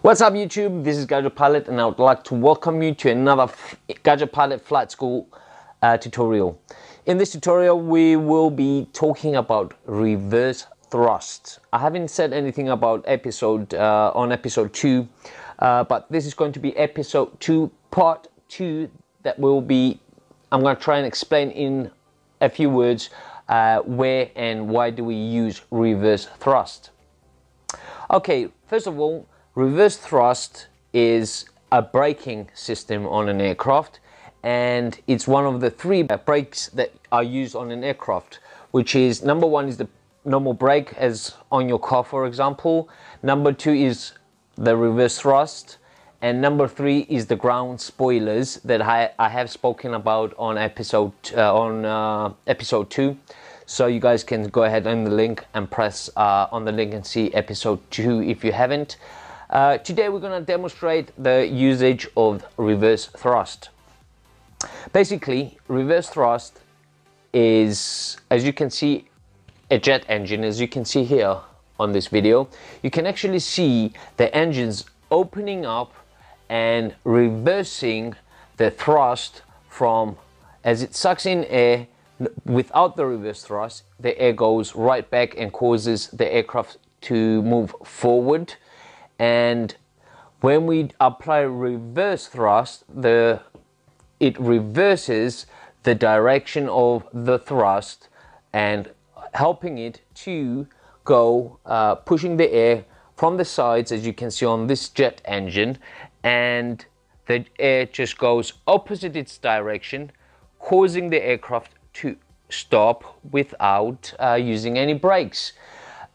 What's up YouTube, this is Gadget Pilot and I would like to welcome you to another Gadget Pilot Flight School tutorial. In this tutorial we will be talking about reverse thrust. I haven't said anything about episode 2, but this is going to be episode 2, part 2, that will be, I'm going to try and explain in a few words where and why do we use reverse thrust. Okay, first of all, reverse thrust is a braking system on an aircraft, and it's one of the 3 brakes that are used on an aircraft, which is number 1 is the normal brake as on your car, for example. Number 2 is the reverse thrust, and number 3 is the ground spoilers that I have spoken about on episode 2. So you guys can go ahead on the link and press on the link and see episode 2 if you haven't. Today we're going to demonstrate the usage of reverse thrust. Basically, reverse thrust is, as you can see, a jet engine. As you can see here on this video, you can actually see the engines opening up and reversing the thrust from, as it sucks in air. Without the reverse thrust, the air goes right back and causes the aircraft to move forward. And when we apply reverse thrust, it reverses the direction of the thrust and helping it to go, pushing the air from the sides, as you can see on this jet engine, and the air just goes opposite its direction, causing the aircraft to stop without using any brakes.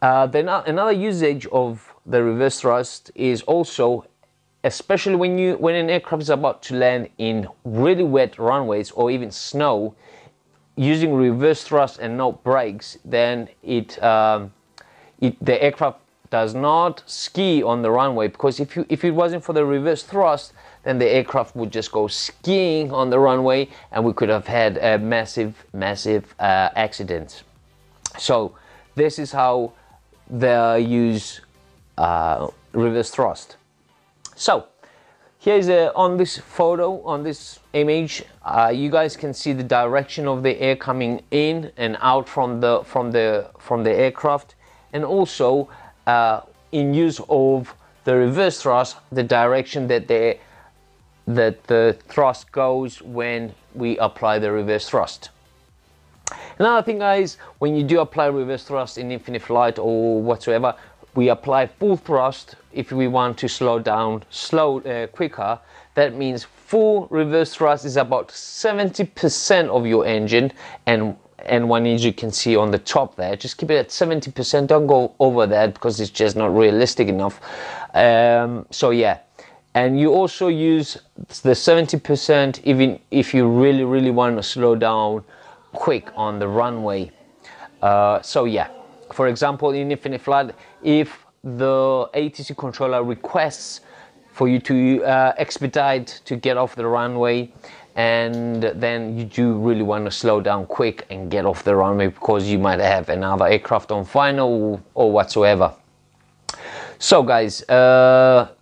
Then another usage of the reverse thrust is also, especially when an aircraft is about to land in really wet runways or even snow, using reverse thrust and no brakes, then the aircraft does not ski on the runway, because if it wasn't for the reverse thrust, then the aircraft would just go skiing on the runway and we could have had a massive accident. So this is how they use reverse thrust. So here's on this photo, on this image, you guys can see the direction of the air coming in and out from the aircraft, and also in use of the reverse thrust, the direction that the thrust goes when we apply the reverse thrust. Another thing, guys, when you do apply reverse thrust in infinite flight or whatsoever, we apply full thrust if we want to slow down quicker. That means full reverse thrust is about 70% of your engine, and one, as you can see on the top there, just keep it at 70%. Don't go over that because it's just not realistic enough. So yeah, and you also use the 70% even if you really want to slow down quick on the runway. So yeah, for example, in infinite flight, if the ATC controller requests for you to expedite to get off the runway, and then you do really want to slow down quick and get off the runway because you might have another aircraft on final or whatsoever. So guys,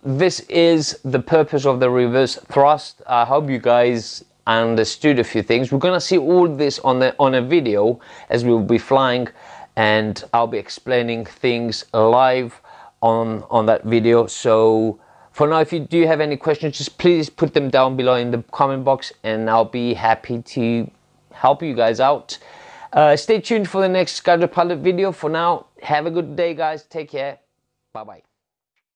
this is the purpose of the reverse thrust. I hope you guys understood a few things. We're gonna see all this on a video as we'll be flying, and I'll be explaining things live on that video. So for now, if you do have any questions, just please put them down below in the comment box and I'll be happy to help you guys out. Stay tuned for the next Gadget Pilot video. For now, have a good day, guys. Take care. Bye bye.